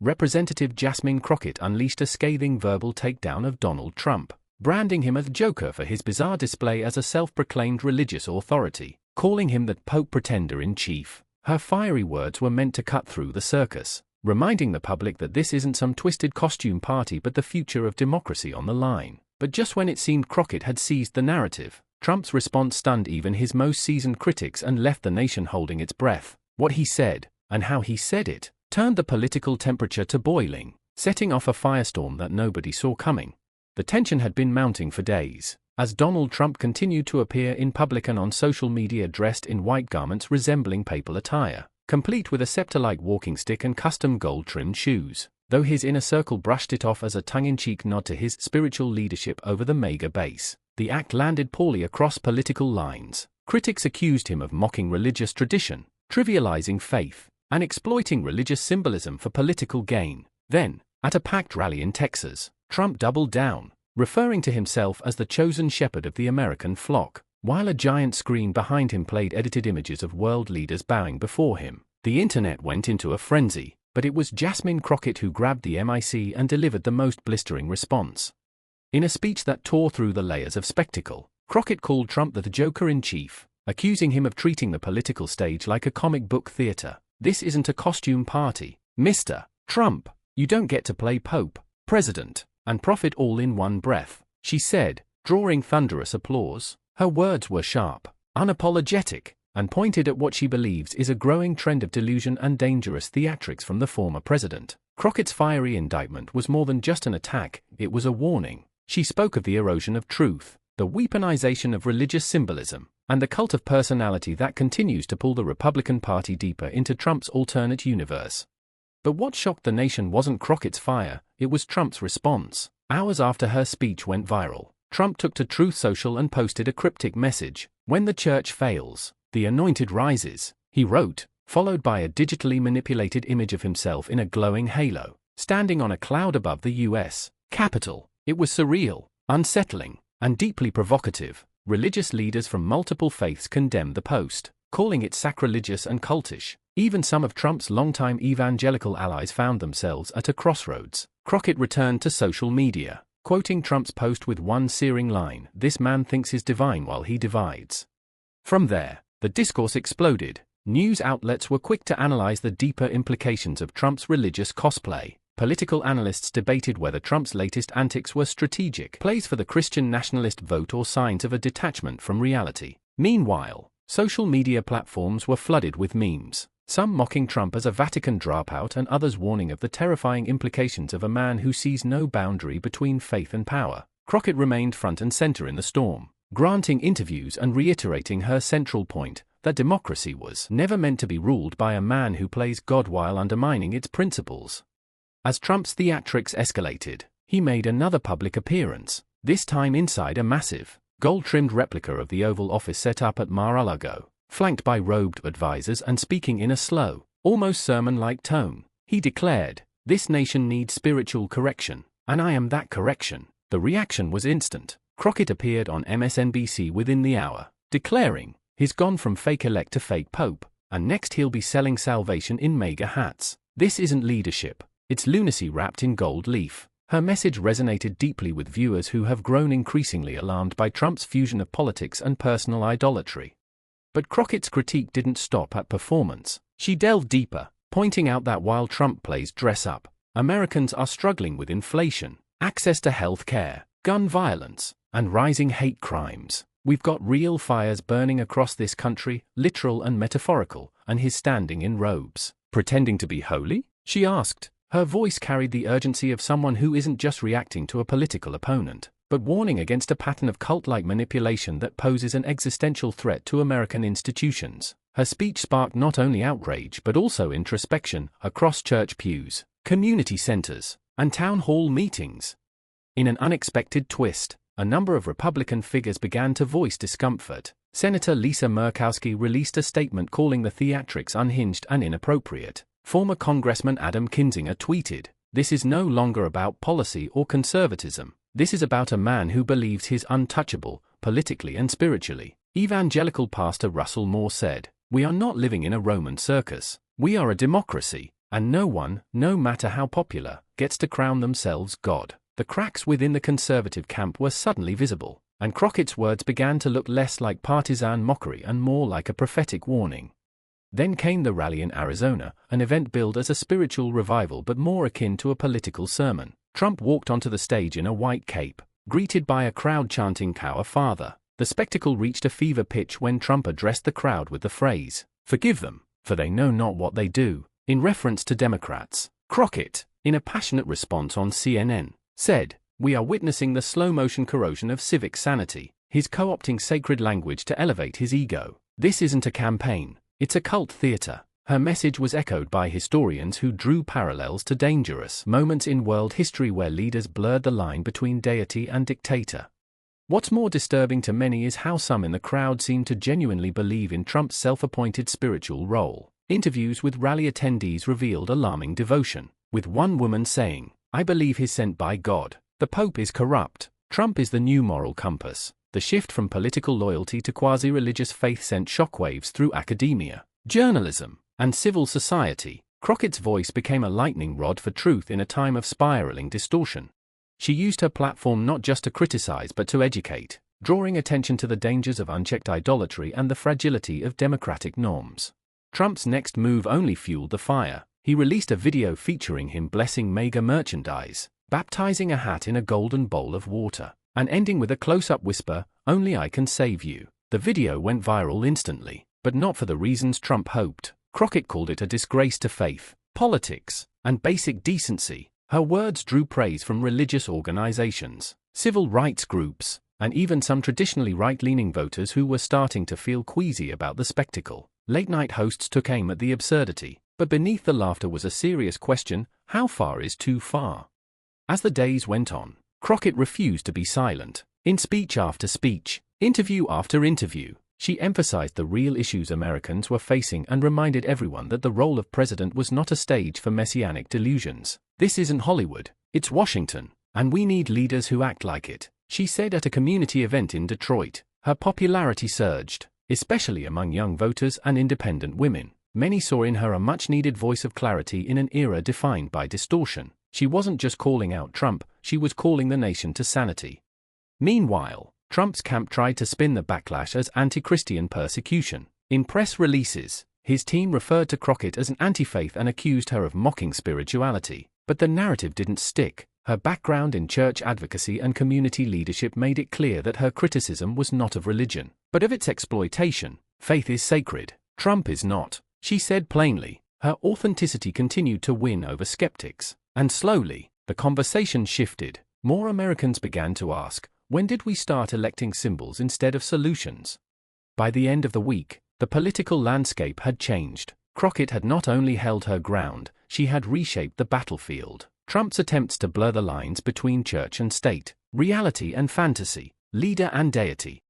Representative Jasmine Crockett unleashed a scathing verbal takedown of Donald Trump, branding him as Joker for his bizarre display as a self-proclaimed religious authority, calling him the Pope Pretender-in-Chief. Her fiery words were meant to cut through the circus, reminding the public that this isn't some twisted costume party but the future of democracy on the line. But just when it seemed Crockett had seized the narrative, Trump's response stunned even his most seasoned critics and left the nation holding its breath. What he said, and how he said it, turned the political temperature to boiling, setting off a firestorm that nobody saw coming. The tension had been mounting for days, as Donald Trump continued to appear in public and on social media dressed in white garments resembling papal attire, complete with a scepter-like walking stick and custom gold-trimmed shoes, though his inner circle brushed it off as a tongue-in-cheek nod to his spiritual leadership over the MAGA base. The act landed poorly across political lines. Critics accused him of mocking religious tradition, trivializing faith, and exploiting religious symbolism for political gain. Then, at a packed rally in Texas, Trump doubled down, referring to himself as the chosen shepherd of the American flock, while a giant screen behind him played edited images of world leaders bowing before him. The internet went into a frenzy, but it was Jasmine Crockett who grabbed the mic and delivered the most blistering response. In a speech that tore through the layers of spectacle, Crockett called Trump the Joker-in-Chief, accusing him of treating the political stage like a comic book theater. "This isn't a costume party, Mr. Trump. You don't get to play Pope, President, and prophet all in one breath," she said, drawing thunderous applause. Her words were sharp, unapologetic, and pointed at what she believes is a growing trend of delusion and dangerous theatrics from the former president. Crockett's fiery indictment was more than just an attack, it was a warning. She spoke of the erosion of truth, the weaponization of religious symbolism, and the cult of personality that continues to pull the Republican Party deeper into Trump's alternate universe. But what shocked the nation wasn't Crockett's fire, it was Trump's response. Hours after her speech went viral, Trump took to Truth Social and posted a cryptic message. "When the church fails, the anointed rises," he wrote, followed by a digitally manipulated image of himself in a glowing halo, standing on a cloud above the U.S. Capitol. It was surreal, unsettling, and deeply provocative. Religious leaders from multiple faiths condemned the post, calling it sacrilegious and cultish. Even some of Trump's longtime evangelical allies found themselves at a crossroads. Crockett returned to social media, quoting Trump's post with one searing line, "This man thinks he's divine while he divides." From there, the discourse exploded. News outlets were quick to analyze the deeper implications of Trump's religious cosplay. Political analysts debated whether Trump's latest antics were strategic plays for the Christian nationalist vote or signs of a detachment from reality. Meanwhile, social media platforms were flooded with memes, some mocking Trump as a Vatican dropout and others warning of the terrifying implications of a man who sees no boundary between faith and power. Crockett remained front and center in the storm, granting interviews and reiterating her central point, that democracy was never meant to be ruled by a man who plays God while undermining its principles. As Trump's theatrics escalated, he made another public appearance, this time inside a massive, gold-trimmed replica of the Oval Office set up at Mar-a-Lago. Flanked by robed advisors and speaking in a slow, almost sermon-like tone, he declared, "This nation needs spiritual correction, and I am that correction." The reaction was instant. Crockett appeared on MSNBC within the hour, declaring, "He's gone from fake elect to fake pope, and next he'll be selling salvation in MAGA hats. This isn't leadership, it's lunacy wrapped in gold leaf." Her message resonated deeply with viewers who have grown increasingly alarmed by Trump's fusion of politics and personal idolatry. But Crockett's critique didn't stop at performance. She delved deeper, pointing out that while Trump plays dress-up, Americans are struggling with inflation, access to health care, gun violence, and rising hate crimes. "We've got real fires burning across this country, literal and metaphorical, and he's standing in robes, pretending to be holy?" she asked. Her voice carried the urgency of someone who isn't just reacting to a political opponent, but warning against a pattern of cult-like manipulation that poses an existential threat to American institutions. Her speech sparked not only outrage but also introspection across church pews, community centers, and town hall meetings. In an unexpected twist, a number of Republican figures began to voice discomfort. Senator Lisa Murkowski released a statement calling the theatrics unhinged and inappropriate. Former Congressman Adam Kinzinger tweeted, "This is no longer about policy or conservatism. This is about a man who believes he's untouchable, politically and spiritually." Evangelical pastor Russell Moore said, "We are not living in a Roman circus. We are a democracy. and no one, no matter how popular, gets to crown themselves God. The cracks within the conservative camp were suddenly visible, and Crockett's words began to look less like partisan mockery and more like a prophetic warning. Then came the rally in Arizona, an event billed as a spiritual revival but more akin to a political sermon. Trump walked onto the stage in a white cape, greeted by a crowd chanting "Our Father." The spectacle reached a fever pitch when Trump addressed the crowd with the phrase, "Forgive them, for they know not what they do," in reference to Democrats. Crockett, in a passionate response on CNN, said, "We are witnessing the slow-motion corrosion of civic sanity. He's co-opting sacred language to elevate his ego. This isn't a campaign, it's a cult theater." Her message was echoed by historians who drew parallels to dangerous moments in world history where leaders blurred the line between deity and dictator. What's more disturbing to many is how some in the crowd seemed to genuinely believe in Trump's self-appointed spiritual role. Interviews with rally attendees revealed alarming devotion, with one woman saying, "I believe he's sent by God. The Pope is corrupt. Trump is the new moral compass." The shift from political loyalty to quasi-religious faith sent shockwaves through academia, journalism, and civil society. Crockett's voice became a lightning rod for truth in a time of spiraling distortion. She used her platform not just to criticize but to educate, drawing attention to the dangers of unchecked idolatry and the fragility of democratic norms. Trump's next move only fueled the fire. He released a video featuring him blessing MAGA merchandise, baptizing a hat in a golden bowl of water, and ending with a close-up whisper, "Only I can save you." The video went viral instantly, but not for the reasons Trump hoped. Crockett called it a disgrace to faith, politics, and basic decency. Her words drew praise from religious organizations, civil rights groups, and even some traditionally right-leaning voters who were starting to feel queasy about the spectacle. Late-night hosts took aim at the absurdity, but beneath the laughter was a serious question: how far is too far? As the days went on, Crockett refused to be silent. In speech after speech, interview after interview, she emphasized the real issues Americans were facing and reminded everyone that the role of president was not a stage for messianic delusions. "This isn't Hollywood, it's Washington, and we need leaders who act like it," she said at a community event in Detroit. Her popularity surged, especially among young voters and independent women. Many saw in her a much-needed voice of clarity in an era defined by distortion. She wasn't just calling out Trump, she was calling the nation to sanity. Meanwhile, Trump's camp tried to spin the backlash as anti-Christian persecution. In press releases, his team referred to Crockett as an anti-faith and accused her of mocking spirituality. But the narrative didn't stick. Her background in church advocacy and community leadership made it clear that her criticism was not of religion, but of its exploitation. "Faith is sacred, Trump is not," she said plainly. Her authenticity continued to win over skeptics. And slowly, the conversation shifted. More Americans began to ask, when did we start electing symbols instead of solutions? By the end of the week, the political landscape had changed. Crockett had not only held her ground, she had reshaped the battlefield. Trump's attempts to blur the lines between church and state, reality and fantasy, leader and deity,